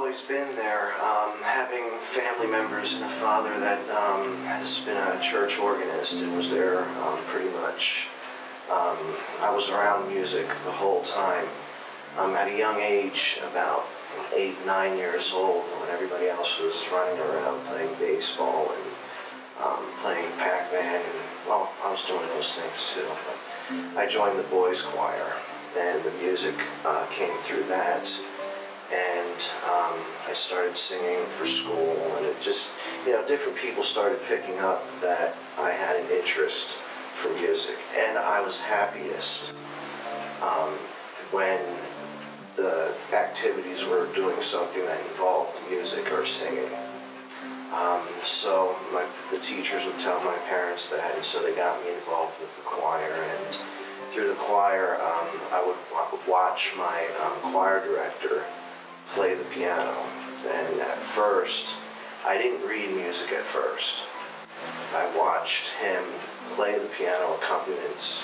always been there. Having family members and a father that has been a church organist and was there pretty much. I was around music the whole time. At a young age, about 8, 9 years old, when everybody else was running around playing baseball and playing Pac-Man, and well, I was doing those things too. But I joined the boys' choir, and the music came through that. And I started singing for school, and it just, different people started picking up that I had an interest for music. And I was happiest when the activities were doing something that involved music or singing. So the teachers would tell my parents that, and so they got me involved with the choir. And through the choir, I would watch my choir director play the piano. And at first, I didn't read music at first. I watched him play the piano accompaniments.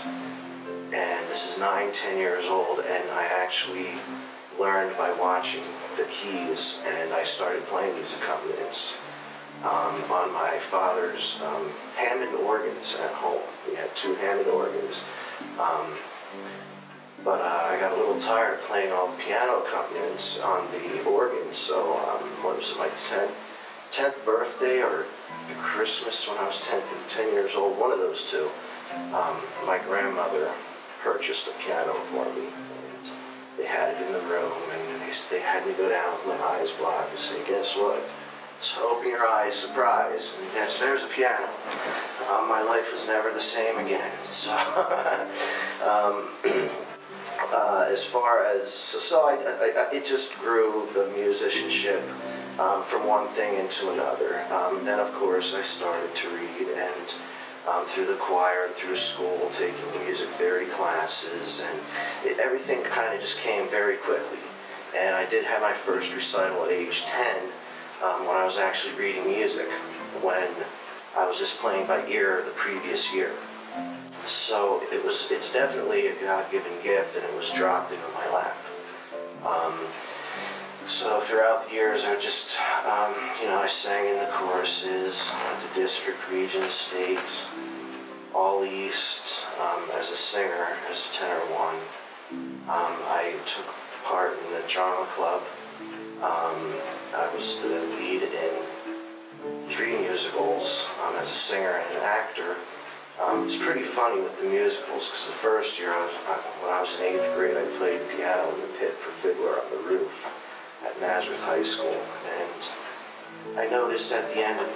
And this is 9, 10 years old, and I actually learned by watching the keys, and I started playing these accompaniments on my father's Hammond organs at home. We had 2 Hammond organs. But I got a little tired of playing all the piano accompaniments on the organ, so what was it, my 10th birthday or the Christmas when I was 10 years old, one of those two, my grandmother purchased a piano for me. And they had it in the room, and they had me go down with my eyes blocked and say, guess what? So open your eyes, surprise, and yes, there's a piano. My life was never the same again. So, as far as, it just grew, the musicianship, from one thing into another. Then, of course, I started to read, and through the choir, through school, taking music theory classes, and everything kind of just came very quickly. And I did have my first recital at age 10, when I was actually reading music, when I was just playing by ear the previous year. So it's definitely a God-given gift, and it was dropped into my lap. So throughout the years, I just, I sang in the choruses, the district, region, state, all East, as a singer, as a tenor 1. I took part in the drama club. I was the lead in 3 musicals as a singer and an actor. It's pretty funny with the musicals, because the first year, when I was in 8th grade, I played piano in the pit for Fiddler on the Roof at Nazareth High School, and I noticed at the end of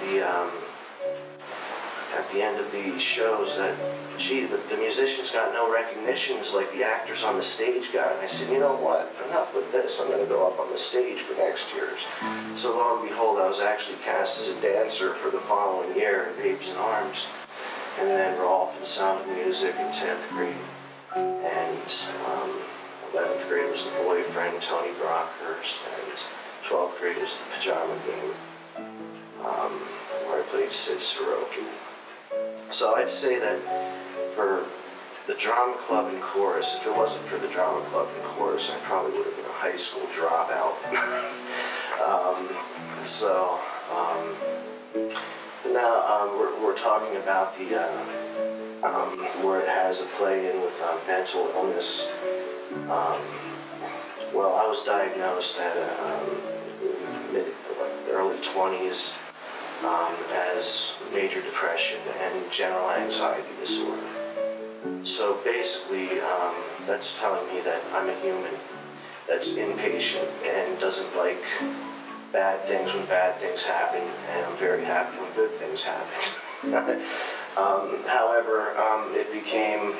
the shows that, gee, the musicians got no recognitions like the actors on the stage got. And I said, you know what? Enough with this. I'm going to go up on the stage for next year's. So lo and behold, I was actually cast as a dancer for the following year in Babes in Arms, and then Rolf in Sound of Music in 10th grade, and 11th grade was The Boyfriend, Tony Brockhurst, and 12th grade was The Pajama Game, where I played Sid Sorokin. So I'd say that for the drama club and chorus, if it wasn't for the drama club and chorus, I probably would have been a high school dropout. Now we're talking about the where it has a play in with mental illness. Well, I was diagnosed at early 20s as major depression and general anxiety disorder. So basically, that's telling me that I'm a human that's impatient and doesn't like bad things when bad things happen, and I'm very happy when good things happen. However, it became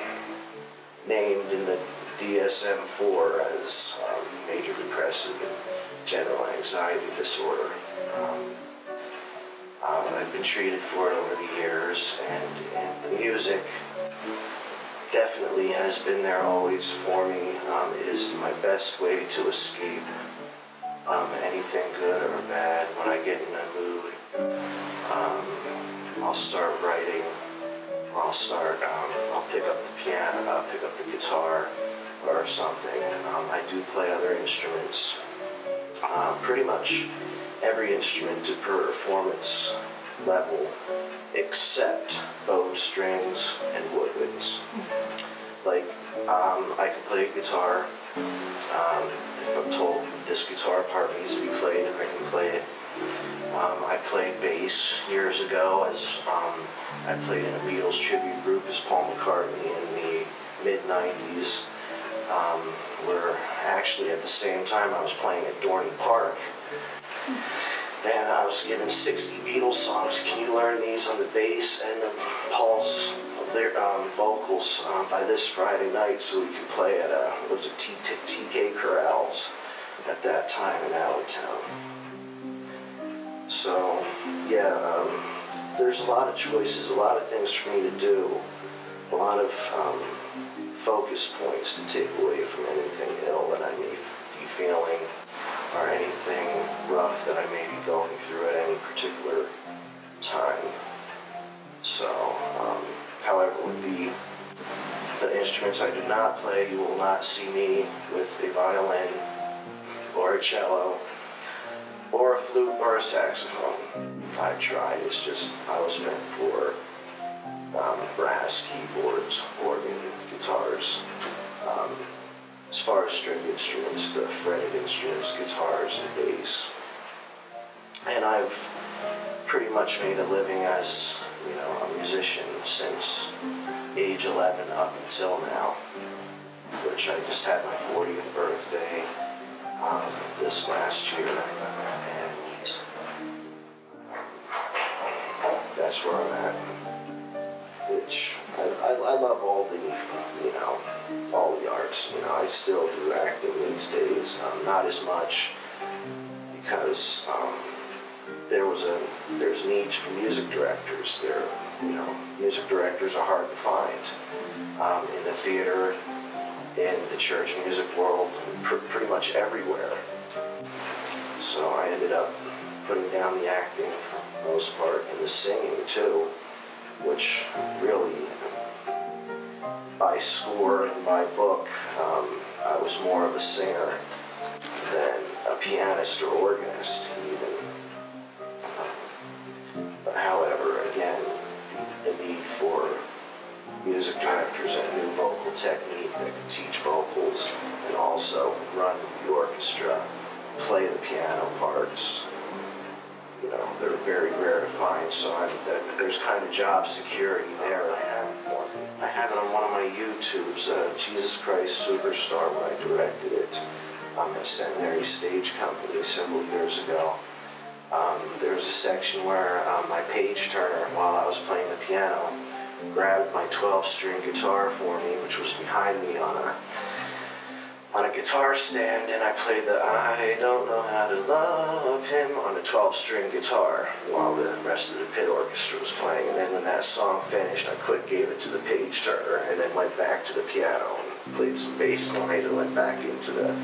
named in the DSM-4 as major depressive and general anxiety disorder. I've been treated for it over the years, and the music definitely has been there always for me. It is my best way to escape anything good or bad. When I get in a mood, I'll start writing, or I'll pick up the piano, I'll pick up the guitar or something. I do play other instruments. pretty much every instrument to performance level except bowed strings and woodwinds. Like, I can play guitar. If I'm told this guitar part needs to be played, I can play it. I played bass years ago as I played in a Beatles tribute group as Paul McCartney in the mid-90s. Where actually at the same time I was playing at Dorney Park. And I was given 60 Beatles songs. Can you learn these on the bass and the Paul's vocals by this Friday night so we could play at TK Corrals at that time in Allentown. So, yeah, there's a lot of choices, a lot of things for me to do, a lot of focus points to take away from anything ill that I may be feeling or anything rough that I may be going through at any particular time. So, however, with the instruments I do not play, you will not see me with a violin or a cello or a flute or a saxophone. I've tried. It's just I was meant for brass, keyboards, organ, guitars. As far as string instruments, the fretted instruments, guitars and bass. And I've pretty much made a living as, you know, a musician since age 11 up until now, which I just had my 40th birthday this last year, and that's where I'm at. Which I love all the, you know, all the arts. You know, I still do acting these days, not as much because there's needs for music directors. You know, music directors are hard to find in the theater, in the church music world, pretty much everywhere. So I ended up putting down the acting for the most part, and the singing too, which really, by score and by book, I was more of a singer than a pianist or organist even. But however, again, the need for music directors and new vocal technique that can teach vocals and also run the orchestra, play the piano parts, you know, they're very rare to find, so there's kind of job security there. I have it on one of my YouTubes, Jesus Christ Superstar, when I directed it at Seminary Stage Company several years ago. There was a section where my page turner, while I was playing the piano, grabbed my 12-string guitar for me, which was behind me on a guitar stand, and I played the I Don't Know How to Love Him on a 12-string guitar while the rest of the pit orchestra was playing. And then when that song finished, I gave it to the page turner and then went back to the piano and played some bass line and went back into the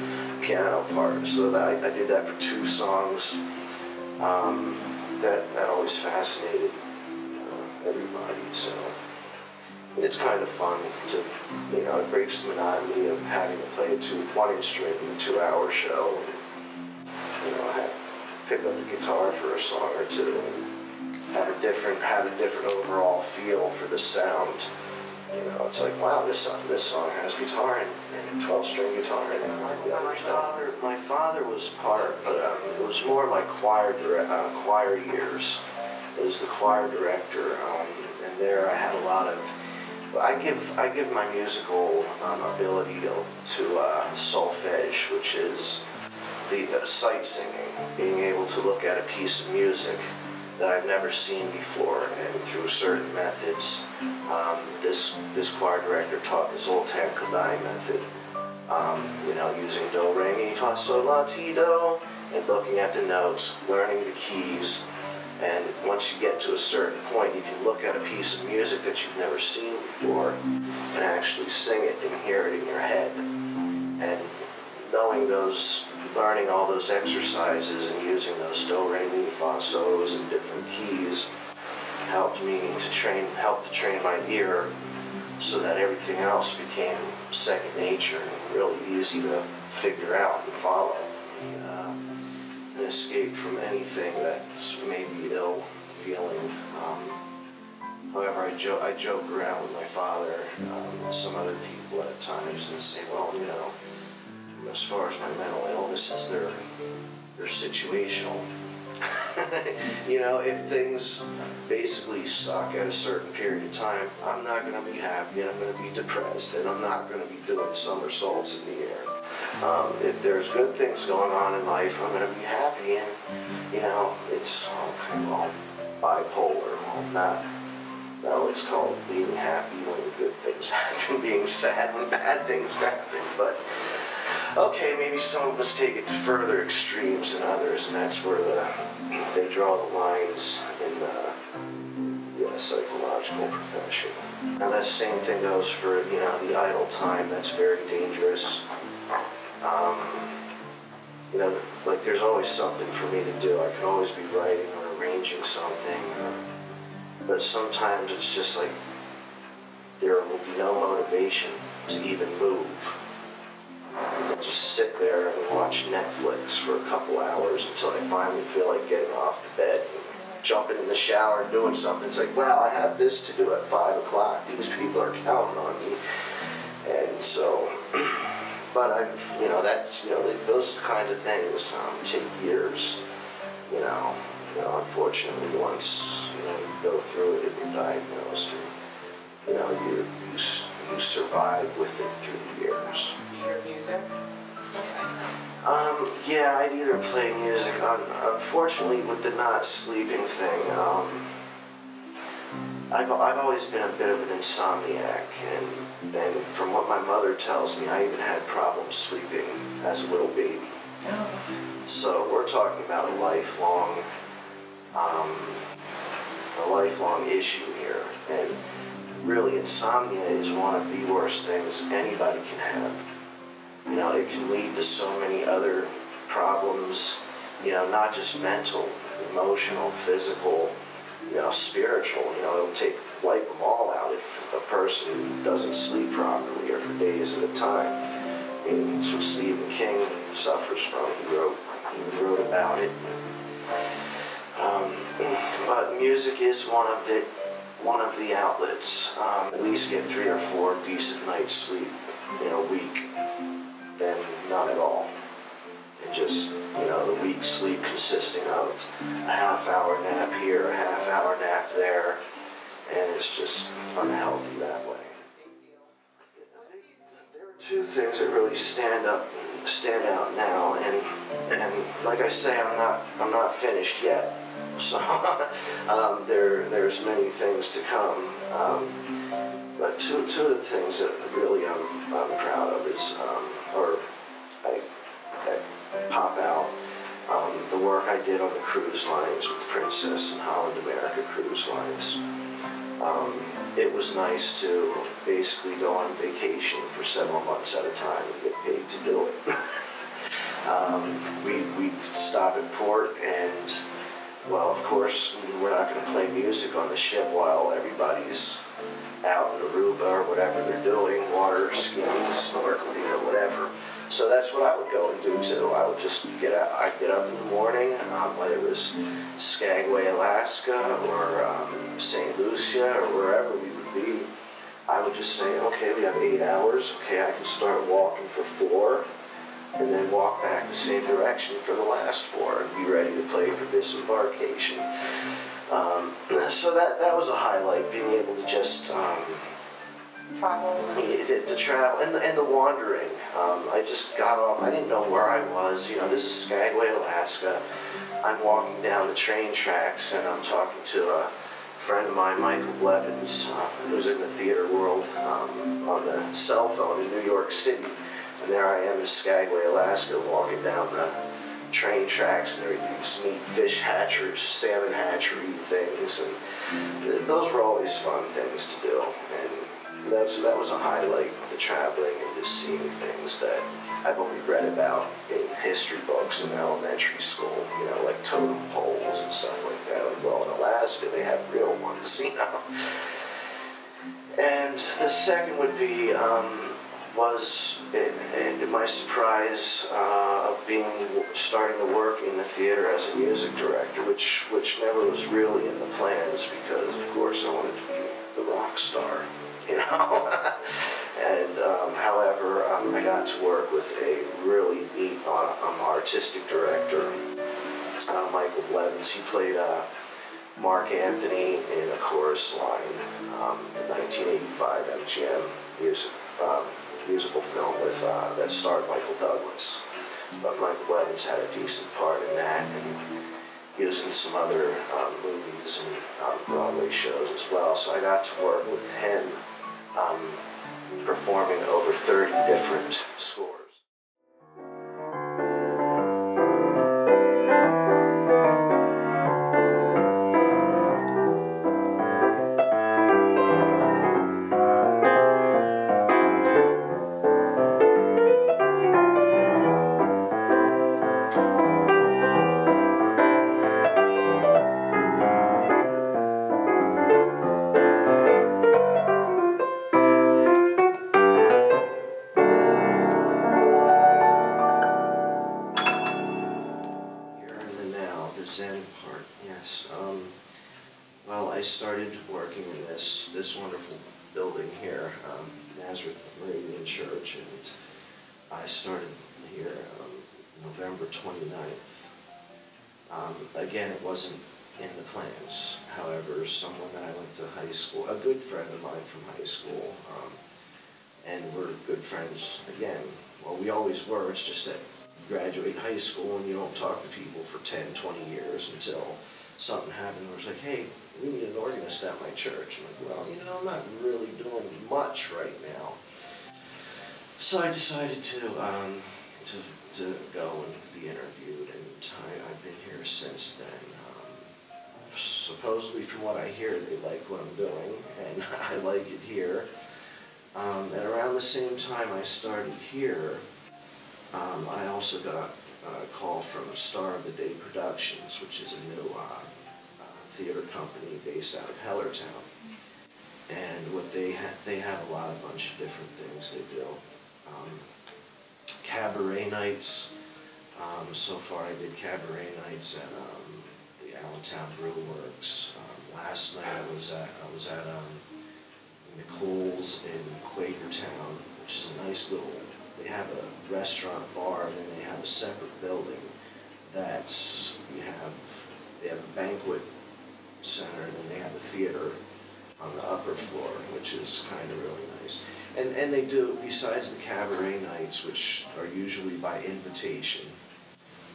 piano part. So that I did that for 2 songs. That always fascinated everybody. So it's kind of fun to, you know, it breaks the monotony of having to play one instrument in a 2-hour show. And, you know, pick up the guitar for a song or two and have a different overall feel for the sound. You know, it's like, wow, this song has guitar and a 12-string guitar in it. My father was part, but it was more my choir years. It was the choir director, and there I had a lot of. I give my musical ability to solfege, which is the sight singing, being able to look at a piece of music that I've never seen before, and through certain methods. This choir director taught the Zoltan Kodály method, you know, using do, re, mi, fa, sol, la, ti, do, and looking at the notes, learning the keys. And once you get to a certain point, you can look at a piece of music that you've never seen before and actually sing it and hear it in your head. And learning all those exercises and using those do, re, mi, fa, solos in different keys helped to train my ear so that everything else became second nature and really easy to figure out and follow. escape from anything that made me ill feeling. However, I joke around with my father and some other people at times and say, well, you know, as far as my mental illnesses, they're situational. You know, if things basically suck at a certain period of time, I'm not going to be happy and I'm going to be depressed and I'm not going to be doing somersaults in the air. If there's good things going on in life, I'm going to be happy, and, you know, it's well, bipolar, well, not, no, it's called being happy when good things happen, being sad when bad things happen, but okay, maybe some of us take it to further extremes than others, and that's where they draw the lines in the psychological profession. Now that same thing goes for, you know, the idle time. That's very dangerous. You know, like there's always something for me to do. I could always be writing or arranging something, but sometimes it's just like there will be no motivation to even move. I'll just sit there and watch Netflix for a couple hours until I finally feel like getting off the bed and jumping in the shower and doing something. It's like, well, I have this to do at 5 o'clock. These people are counting on me. And so, but you know, those kind of things take years, you know, unfortunately, once, you know, you go through it and you're diagnosed, and, you know, you survive with it through the years. Your music? Yeah, I'd either play music. Unfortunately, with the not sleeping thing, I've always been a bit of an insomniac, and from what my mother tells me, I even had problems sleeping as a little baby. Oh. So we're talking about a lifelong issue here, and really, insomnia is one of the worst things anybody can have. You know, it can lead to so many other problems, you know, not just mental, emotional, physical, you know, spiritual. You know, it'll wipe them all out if a person doesn't sleep properly or for days at a time. I mean, it's what Stephen King suffers from. He wrote about it. But music is one of the outlets. At least get 3 or 4 decent nights sleep in a week, then none at all. And just, you know, the week sleep consisting of a half-hour nap here, a half-hour nap there, and it's just unhealthy that way. There are 2 things that really stand out now, and like I say, I'm not finished yet. So there's many things to come, but two of the things that really I'm proud of is, that pop out, the work I did on the cruise lines with Princess and Holland America Cruise Lines. It was nice to basically go on vacation for several months at a time and get paid to do it. We'd stop at port, and well, of course, we're not going to play music on the ship while everybody's out in Aruba or whatever they're doing, water skiing, snorkeling, or whatever. So that's what I would go and do too. I would just get out. I'd get up in the morning, whether it was Skagway, Alaska, or St. Lucia, or wherever we would be. I would just say, okay, we have 8 hours. Okay, I can start walking for 4. And then walk back the same direction for the last 4 and be ready to play for disembarkation. So that was a highlight, being able to just Travel. the travel and the wandering. I just got off. I didn't know where I was. You know, this is Skagway, Alaska. I'm walking down the train tracks and I'm talking to a friend of mine, Michael Blevins, who's in the theater world, on the cell phone in New York City. And there I am in Skagway, Alaska, walking down the train tracks, and there were these neat fish hatcheries, salmon hatchery things, and those were always fun things to do. And that was a highlight, the traveling and just seeing things that I've only read about in history books in elementary school, you know, like totem poles and stuff like that. Like, well, in Alaska, they have real ones, you know. And the second would be, was my surprise of starting to work in the theater as a music director, which never was really in the plans, because of course I wanted to be the rock star, you know. And however, I got to work with a really neat artistic director, Michael Blevins. He played Mark Anthony in A Chorus Line, the 1985 MGM musical film with that starred Michael Douglas. But Michael Blevins had a decent part in that, and he was in some other movies and Broadway shows as well. So I got to work with him performing over 30 different scores. Well, I started working in this wonderful building here, Nazareth Church, and I started here November 29th. Again, it wasn't in the plans. However, someone that I went to high school, a good friend of mine from high school, and we're good friends again. Well, we always were. It's just that you graduate high school and you don't talk to people for 10, 20 years until something happened where it's like, hey, we need an organist at my church. I'm like, well, you know, I'm not really doing much right now. So I decided to go and be interviewed, and I've been here since then. Supposedly, from what I hear, they like what I'm doing, and I like it here. And around the same time I started here, I also got a call from Star of the Day Productions, which is a new theater company based out of Hilliard. And what they have a bunch of different things they do. Cabaret nights. So far I did cabaret nights at the Allentown Brew Works. Last night I was at Nicole's in Quakertown, which is a nice little. They have a restaurant bar, and then they have a separate building that's they have a banquet center, and then they have a theater on the upper floor, which is kind of really nice. And they do, besides the cabaret nights, which are usually by invitation,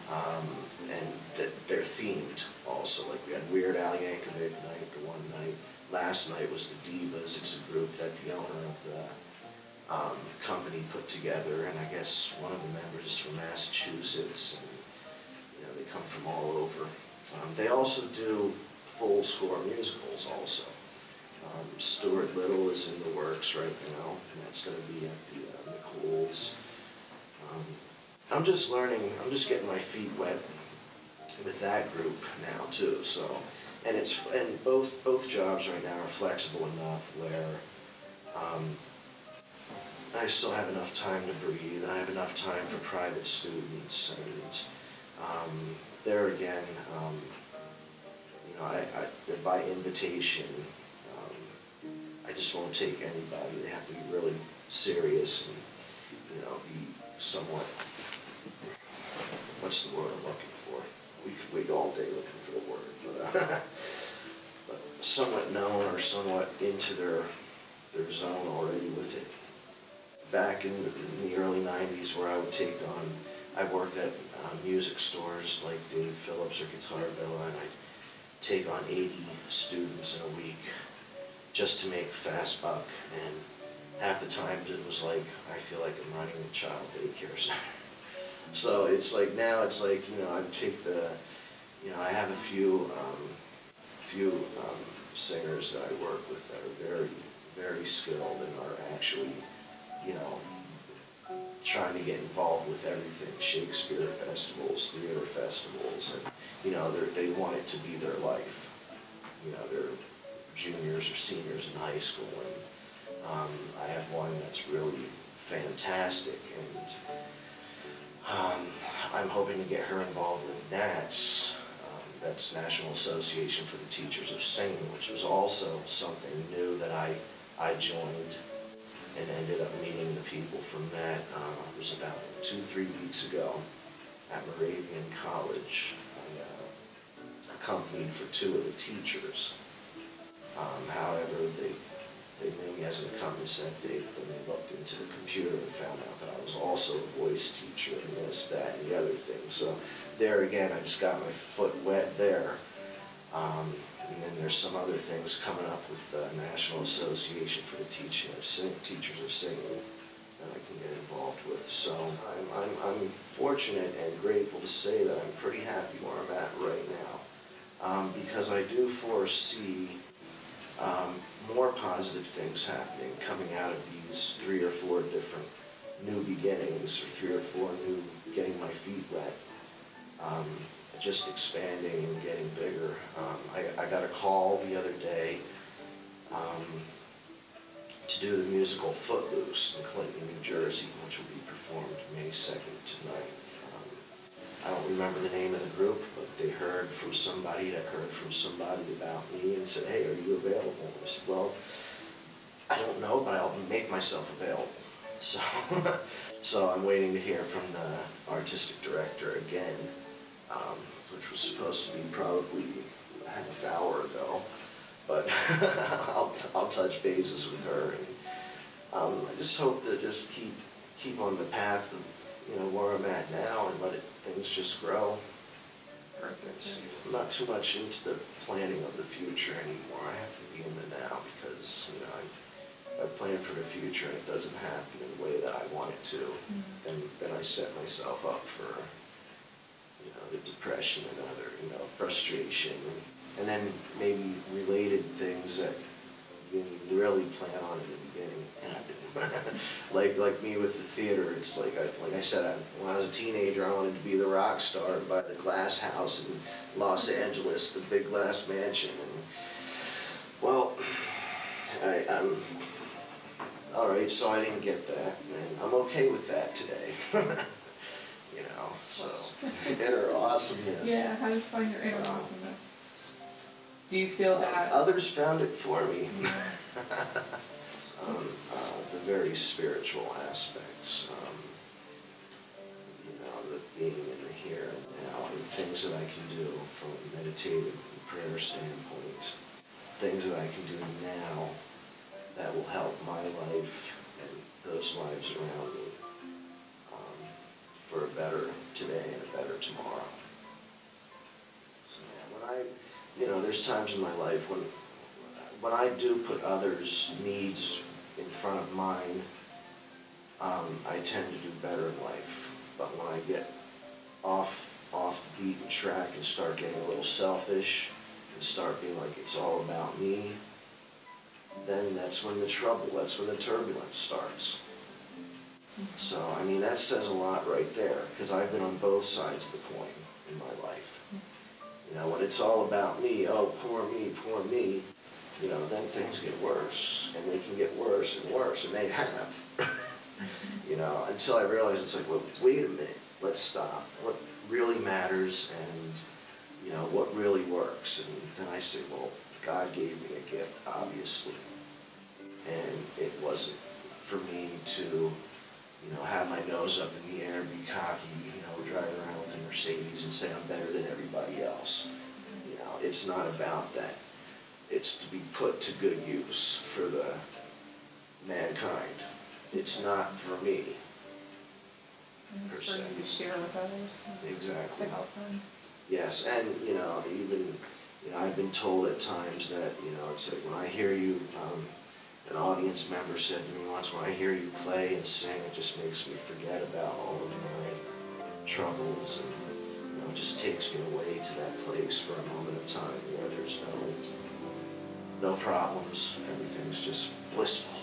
and they're themed also. Like we had Weird Al Yankovic night the one night. Last night was the Divas. It's a group that the owner of the company put together, and I guess one of the members is from Massachusetts, and you know, they come from all over. They also do full score musicals also. Stuart Little is in the works right now, and that's going to be at the Nicole's. I'm just learning, I'm just getting my feet wet with that group now too. So, and both jobs right now are flexible enough where I still have enough time to breathe, and I have enough time for private students, and there again, you know, they're by invitation. I just won't take anybody. They have to be really serious and, you know, be somewhat, what's the word I'm looking for? We could wait all day looking for the word, but somewhat known or somewhat into their zone already with it. Back in the early 90s, where I would I worked at music stores like Dave Phillips or Guitar Villa, and I'd take on 80 students in a week just to make fast buck, and half the time it was like, I feel like I'm running a child daycare center. So it's like, now it's like, you know, I take you know, I have a few singers that I work with that are very, very skilled and are actually, you know, trying to get involved with everything, Shakespeare festivals, theater festivals, and, you know, they want it to be their life. You know, they're juniors or seniors in high school, and I have one that's really fantastic, and I'm hoping to get her involved with NATS. That's National Association for the Teachers of Singing, which was also something new that I joined and ended up meeting the people from that. It was about 2-3 weeks ago at Moravian College. I accompanied for 2 of the teachers. However, they knew me as an accompanist that day, but then they looked into the computer and found out that I was also a voice teacher and this, that, and the other thing. So there again, I just got my foot wet there. And then there's some other things coming up with the National Association for the Teachers of Singing that I can get involved with. So I'm fortunate and grateful to say that I'm pretty happy where I'm at right now, because I do foresee more positive things happening coming out of these 3 or 4 different new beginnings, or 3 or 4 new getting my feet wet. Just expanding and getting bigger. I got a call the other day to do the musical Footloose in Clinton, New Jersey, which will be performed May 2nd to 9th. I don't remember the name of the group, but they heard from somebody that heard from somebody about me and said, hey, are you available? I said, well, I don't know, but I'll make myself available. So I'm waiting to hear from the artistic director again, which was supposed to be probably a half hour ago, but I'll touch bases with her. And I just hope to just keep on the path of, where I'm at now, and let things just grow. I'm not too much into the planning of the future anymore. I have to be in the now, because I plan for the future and it doesn't happen in the way that I want it to, and then I set myself up for the depression and other frustration, and then maybe related things that you really plan on in the beginning happen. like me with the theater, it's like I said, when I was a teenager, I wanted to be the rock star and buy the glass house in Los Angeles, the big glass mansion, and well, I'm all right. So I didn't get that, and I'm okay with that today. So inner awesomeness. Yeah, how do you find your inner awesomeness? Do you feel that? Others found it for me. The very spiritual aspects, the being in the here and now, and things that I can do from a meditative and prayer standpoint, things that I can do now that will help my life and those lives around me, for a better today and a better tomorrow. So yeah, there's times in my life when I do put others' needs in front of mine, I tend to do better in life. But when I get off the beaten track and start getting a little selfish and start being like it's all about me, then that's when the turbulence starts. So, that says a lot right there, because I've been on both sides of the coin in my life. When it's all about me, oh, poor me, then things get worse, and they can get worse and worse, and they have. Until I realize it's like, well, wait a minute, let's stop. What really matters, and, what really works? And then I say, well, God gave me a gift, obviously, and it wasn't for me to have my nose up in the air, be cocky, drive around with a Mercedes and say I'm better than everybody else. It's not about that. It's to be put to good use for the mankind. It's not for me, per se. For you to share with others. Exactly. To help them. Yes, and even I've been told at times that it's like when I hear you. An audience member said to me once, when I hear you play and sing, it just makes me forget about all of my troubles, and it just takes me away to that place for a moment of time where there's no problems, everything's just blissful.